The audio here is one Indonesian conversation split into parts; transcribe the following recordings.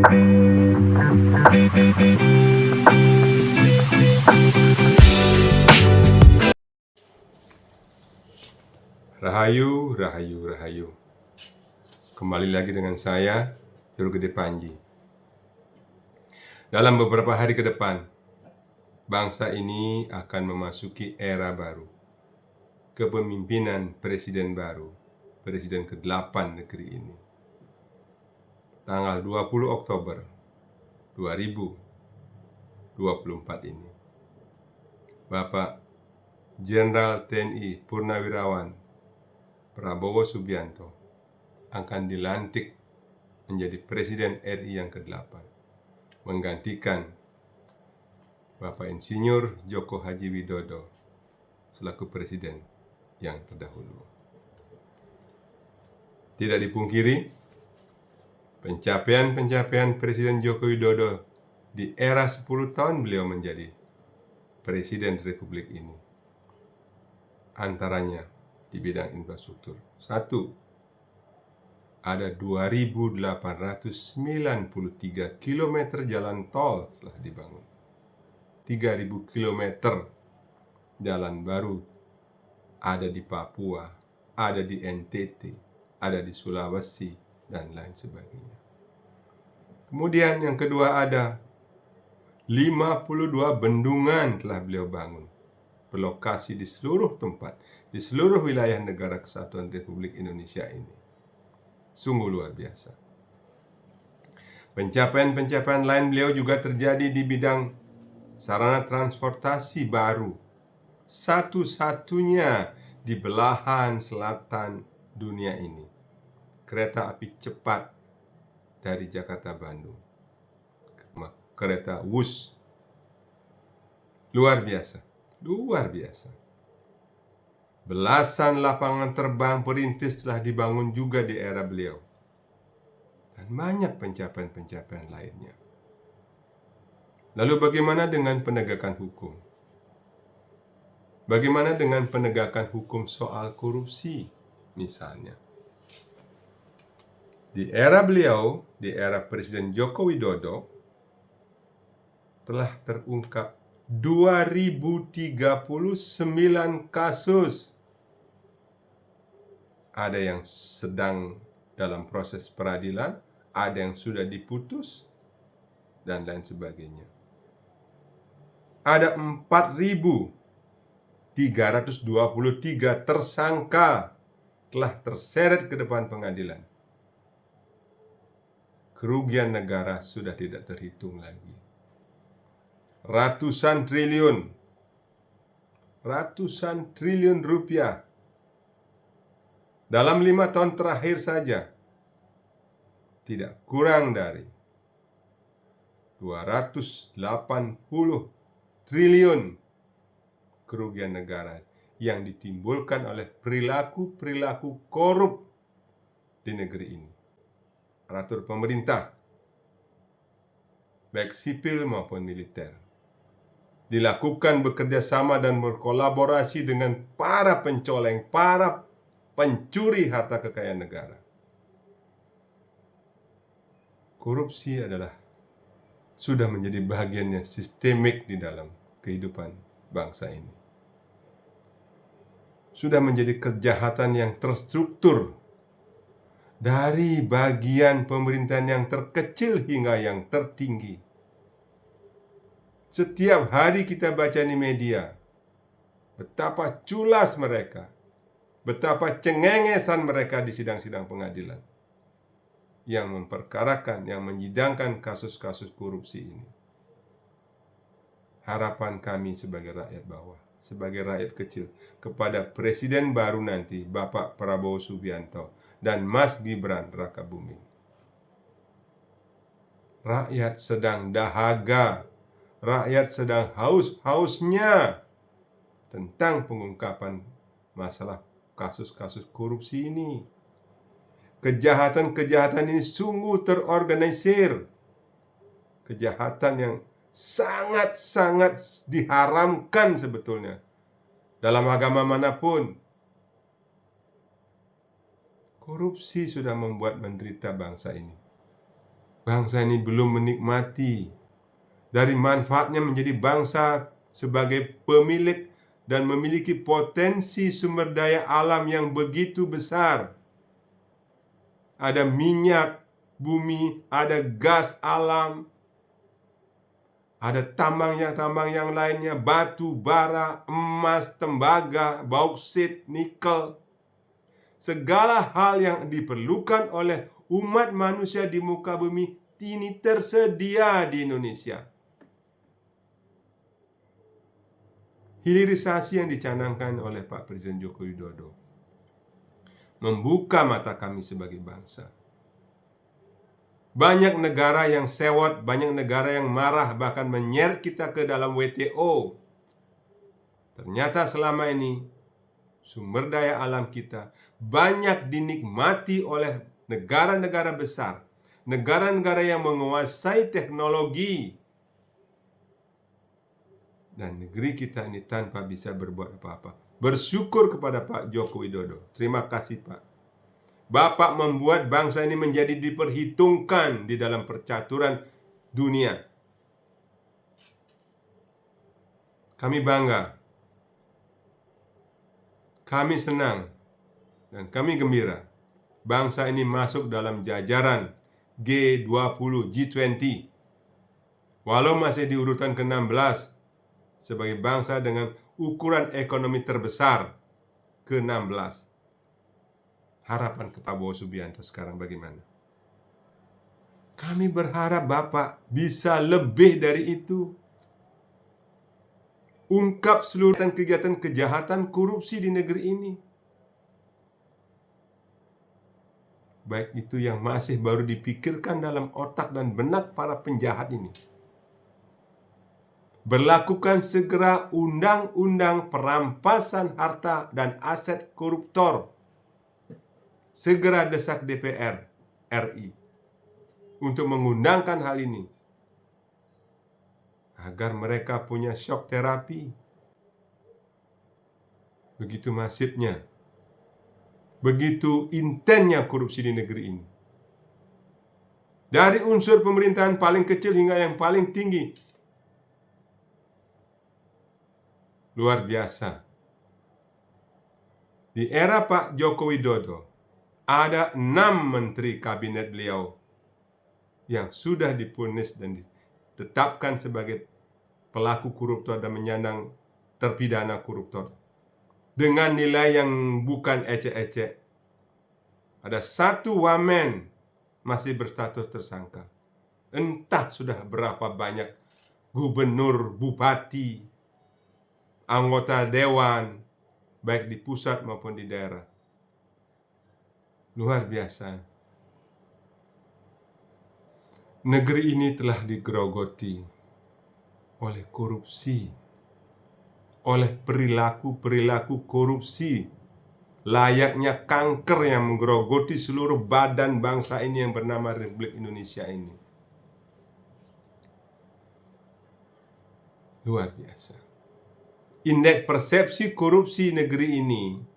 Rahayu, rahayu, rahayu. Kembali lagi dengan saya, Juru Gede Panji. Dalam beberapa hari ke depan, bangsa ini akan memasuki era baru. Kepemimpinan Presiden baru, Presiden ke-8 negeri ini. Tanggal 20 Oktober 2024 ini. Bapak Jenderal TNI Purnawirawan Prabowo Subianto akan dilantik menjadi Presiden RI yang ke-8, menggantikan Bapak Insinyur Joko Haji Widodo selaku Presiden yang terdahulu. Tidak dipungkiri, pencapaian Presiden Joko Widodo di era 10 tahun beliau menjadi Presiden Republik ini, antaranya di bidang infrastruktur. 1. Ada 2.893 km jalan tol telah dibangun. 3.000 km jalan baru ada di Papua, ada di NTT, ada di Sulawesi, dan lain sebagainya. Kemudian yang kedua, ada 52 bendungan telah beliau bangun, berlokasi di seluruh tempat, di seluruh wilayah negara Kesatuan Republik Indonesia ini. Sungguh luar biasa. Pencapaian-pencapaian lain beliau juga terjadi di bidang sarana transportasi baru, satu-satunya di belahan selatan dunia ini. Kereta api cepat dari Jakarta Bandung, kereta WUS. Luar biasa, luar biasa. Belasan lapangan terbang perintis telah dibangun juga di era beliau. Dan banyak pencapaian-pencapaian lainnya. Lalu bagaimana dengan penegakan hukum? Bagaimana dengan penegakan hukum soal korupsi misalnya? Di era beliau, di era Presiden Joko Widodo, telah terungkap 2039 kasus. Ada yang sedang dalam proses peradilan, ada yang sudah diputus, dan lain sebagainya. Ada 4.323 tersangka telah terseret ke depan pengadilan. Kerugian negara sudah tidak terhitung lagi. Ratusan triliun rupiah dalam 5 tahun terakhir saja, tidak kurang dari 280 triliun kerugian negara yang ditimbulkan oleh perilaku-perilaku korup di negeri ini. Aparatur pemerintah, baik sipil maupun militer, dilakukan bekerja sama dan berkolaborasi dengan para pencoleng, para pencuri harta kekayaan negara. Korupsi sudah menjadi bagiannya sistemik di dalam kehidupan bangsa ini. Sudah menjadi kejahatan yang terstruktur, dari bagian pemerintahan yang terkecil hingga yang tertinggi. Setiap hari kita baca di media betapa culas mereka, betapa cengengesan mereka di sidang-sidang pengadilan yang memperkarakan, yang menyidangkan kasus-kasus korupsi ini. Harapan kami sebagai rakyat bawah, sebagai rakyat kecil, kepada Presiden baru nanti, Bapak Prabowo Subianto dan Mas Gibran Rakabuming. Rakyat sedang dahaga, rakyat sedang haus-hausnya tentang pengungkapan masalah kasus-kasus korupsi ini. Kejahatan-kejahatan ini sungguh terorganisir. Kejahatan yang sangat-sangat diharamkan sebetulnya dalam agama manapun. Korupsi sudah membuat menderita bangsa ini. Bangsa ini belum menikmati dari manfaatnya menjadi bangsa sebagai pemilik dan memiliki potensi sumber daya alam yang begitu besar. Ada minyak bumi, ada gas alam, ada tambang yang lainnya, batu bara, emas, tembaga, bauksit, nikel. Segala hal yang diperlukan oleh umat manusia di muka bumi ini tersedia di Indonesia. Hilirisasi yang dicanangkan oleh Pak Presiden Joko Widodo membuka mata kami sebagai bangsa. Banyak negara yang sewot, banyak negara yang marah, bahkan menyeret kita ke dalam WTO. Ternyata selama ini sumber daya alam kita banyak dinikmati oleh negara-negara besar, negara-negara yang menguasai teknologi, dan negeri kita ini tanpa bisa berbuat apa-apa. Bersyukur kepada Pak Joko Widodo. Terima kasih Pak. Bapak membuat bangsa ini menjadi diperhitungkan di dalam percaturan dunia. Kami bangga. Kami senang dan kami gembira bangsa ini masuk dalam jajaran G20, G20. Walau masih di urutan ke-16 sebagai bangsa dengan ukuran ekonomi terbesar ke-16. Harapan ke Prabowo Subianto sekarang bagaimana? Kami berharap Bapak bisa lebih dari itu. Ungkap seluruh kegiatan kejahatan korupsi di negeri ini. Baik itu yang masih baru dipikirkan dalam otak dan benak para penjahat ini. Berlakukan segera undang-undang perampasan harta dan aset koruptor. Segera desak DPR RI untuk mengundangkan hal ini, agar mereka punya shock terapi. Begitu masifnya, begitu intennya korupsi di negeri ini. Dari unsur pemerintahan paling kecil hingga yang paling tinggi. Luar biasa. Di era Pak Joko Widodo, ada 6 menteri kabinet beliau yang sudah divonis dan ditetapkan sebagai pelaku koruptor dan menyandang terpidana koruptor dengan nilai yang bukan ecek-ecek. Ada 1 wamen masih berstatus tersangka. Entah sudah berapa banyak gubernur, bupati, anggota dewan, baik di pusat maupun di daerah. Luar biasa. Negeri ini telah digerogoti oleh korupsi, oleh perilaku-perilaku korupsi, layaknya kanker yang menggerogoti seluruh badan bangsa ini yang bernama Republik Indonesia ini. Luar biasa. Indeks persepsi korupsi negeri ini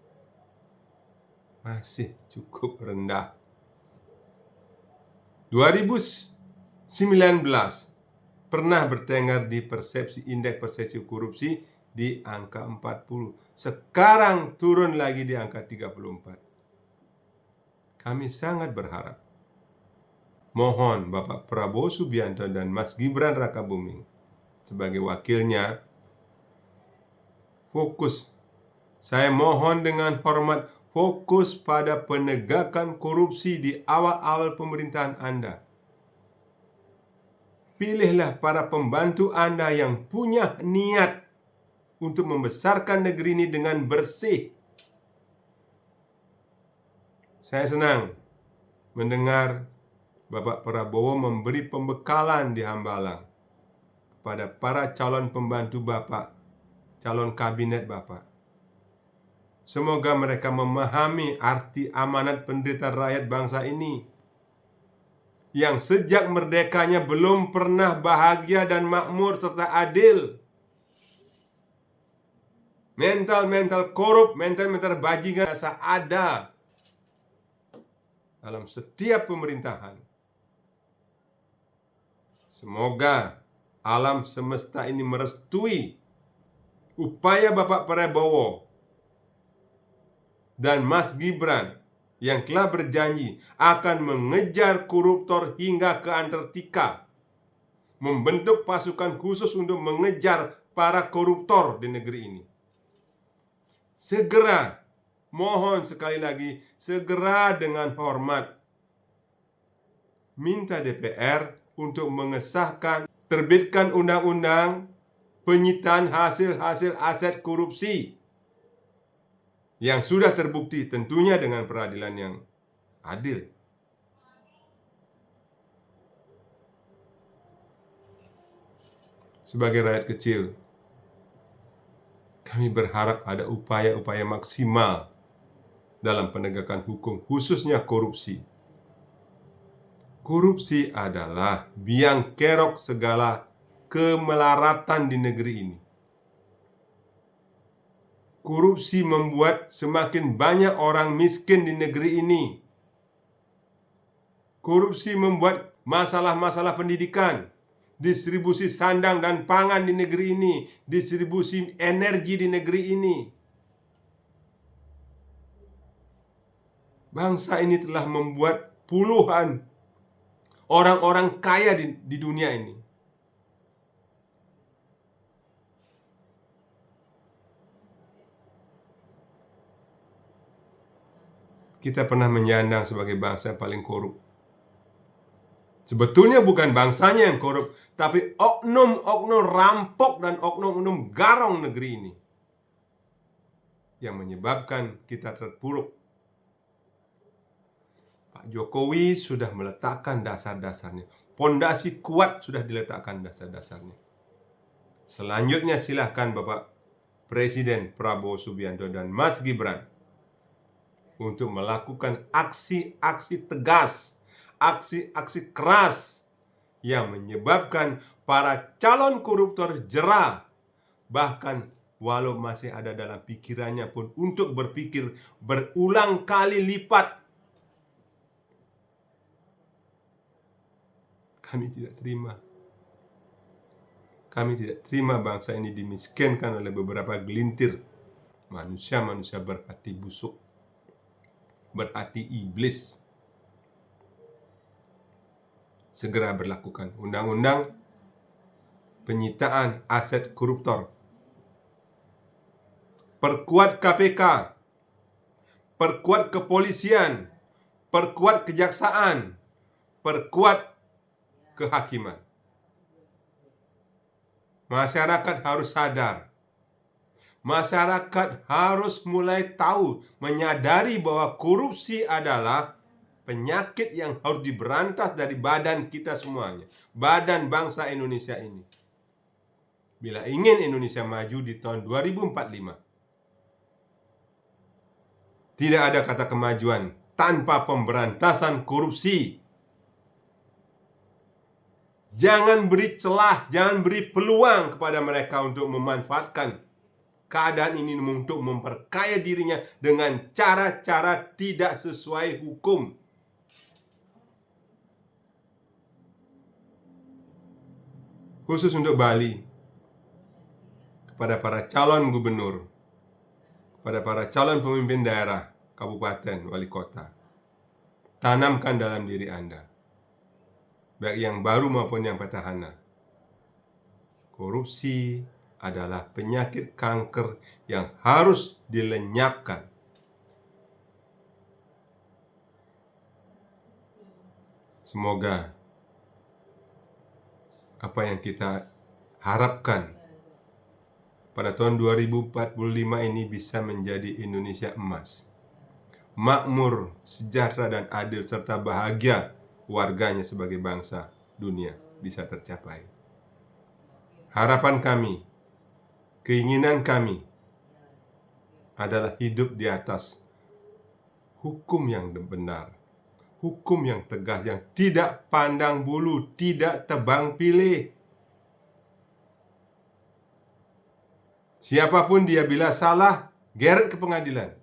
masih cukup rendah. 2019 pernah bertengger di indeks persepsi korupsi di angka 40. Sekarang turun lagi di angka 34. Kami sangat berharap. Mohon Bapak Prabowo Subianto dan Mas Gibran Rakabuming sebagai wakilnya fokus. Saya mohon dengan hormat, fokus pada penegakan korupsi di awal-awal pemerintahan Anda. Pilihlah para pembantu Anda yang punya niat untuk membesarkan negeri ini dengan bersih. Saya senang mendengar Bapak Prabowo memberi pembekalan di Hambalang kepada para calon pembantu Bapak, calon kabinet Bapak. Semoga mereka memahami arti amanat penderitaan rakyat bangsa ini yang sejak merdekanya belum pernah bahagia dan makmur serta adil. Mental korup, mental bajingan biasa ada dalam setiap pemerintahan. Semoga alam semesta ini merestui upaya Bapak Prabowo dan Mas Gibran yang telah berjanji akan mengejar koruptor hingga ke Antartika, membentuk pasukan khusus untuk mengejar para koruptor di negeri ini. Segera, mohon sekali lagi, segera dengan hormat minta DPR untuk mengesahkan, terbitkan undang-undang penyitaan hasil-hasil aset korupsi yang sudah terbukti, tentunya dengan peradilan yang adil. Sebagai rakyat kecil, kami berharap ada upaya-upaya maksimal dalam penegakan hukum, khususnya korupsi. Korupsi adalah biang kerok segala kemelaratan di negeri ini. Korupsi membuat semakin banyak orang miskin di negeri ini. Korupsi membuat masalah-masalah pendidikan, distribusi sandang dan pangan di negeri ini, distribusi energi di negeri ini. Bangsa ini telah membuat puluhan orang-orang kaya di dunia ini. Kita pernah menyandang sebagai bangsa yang paling korup. Sebetulnya bukan bangsanya yang korup, tapi oknum-oknum rampok dan oknum-oknum garong negeri ini yang menyebabkan kita terpuruk. Pak Jokowi sudah meletakkan dasar-dasarnya. Pondasi kuat sudah diletakkan dasar-dasarnya. Selanjutnya silahkan Bapak Presiden Prabowo Subianto dan Mas Gibran untuk melakukan aksi-aksi tegas, aksi-aksi keras yang menyebabkan para calon koruptor jera, bahkan walau masih ada dalam pikirannya pun untuk berpikir berulang kali lipat. Kami tidak terima. Kami tidak terima bangsa ini dimiskinkan oleh beberapa gelintir manusia-manusia berhati busuk, berhati iblis. Segera berlakukan undang-undang penyitaan aset koruptor. Perkuat KPK, perkuat kepolisian, perkuat kejaksaan, perkuat kehakiman. Masyarakat harus sadar. Masyarakat harus mulai tahu, menyadari bahwa korupsi adalah penyakit yang harus diberantas dari badan kita semuanya, badan bangsa Indonesia ini. Bila ingin Indonesia maju di tahun 2045, tidak ada kata kemajuan tanpa pemberantasan korupsi. Jangan beri celah, jangan beri peluang kepada mereka untuk memanfaatkan keadaan ini untuk memperkaya dirinya dengan cara-cara tidak sesuai hukum. Khusus untuk Bali, kepada para calon gubernur, kepada para calon pemimpin daerah, kabupaten, wali kota, tanamkan dalam diri Anda, baik yang baru maupun yang petahana, korupsi adalah penyakit kanker yang harus dilenyapkan. Semoga apa yang kita harapkan pada tahun 2045 ini bisa menjadi Indonesia emas, makmur, sejahtera dan adil, serta bahagia warganya sebagai bangsa dunia bisa tercapai. Harapan kami, keinginan kami adalah hidup di atas hukum yang benar, hukum yang tegas, yang tidak pandang bulu, tidak tebang pilih. Siapapun dia, bila salah, geret ke pengadilan.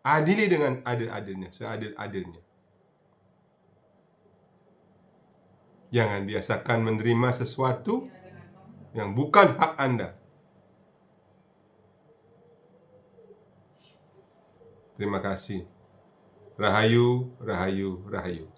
Adili dengan adil-adilnya, seadil-adilnya. Jangan biasakan menerima sesuatu yang bukan hak Anda. Terima kasih. Rahayu, rahayu, rahayu.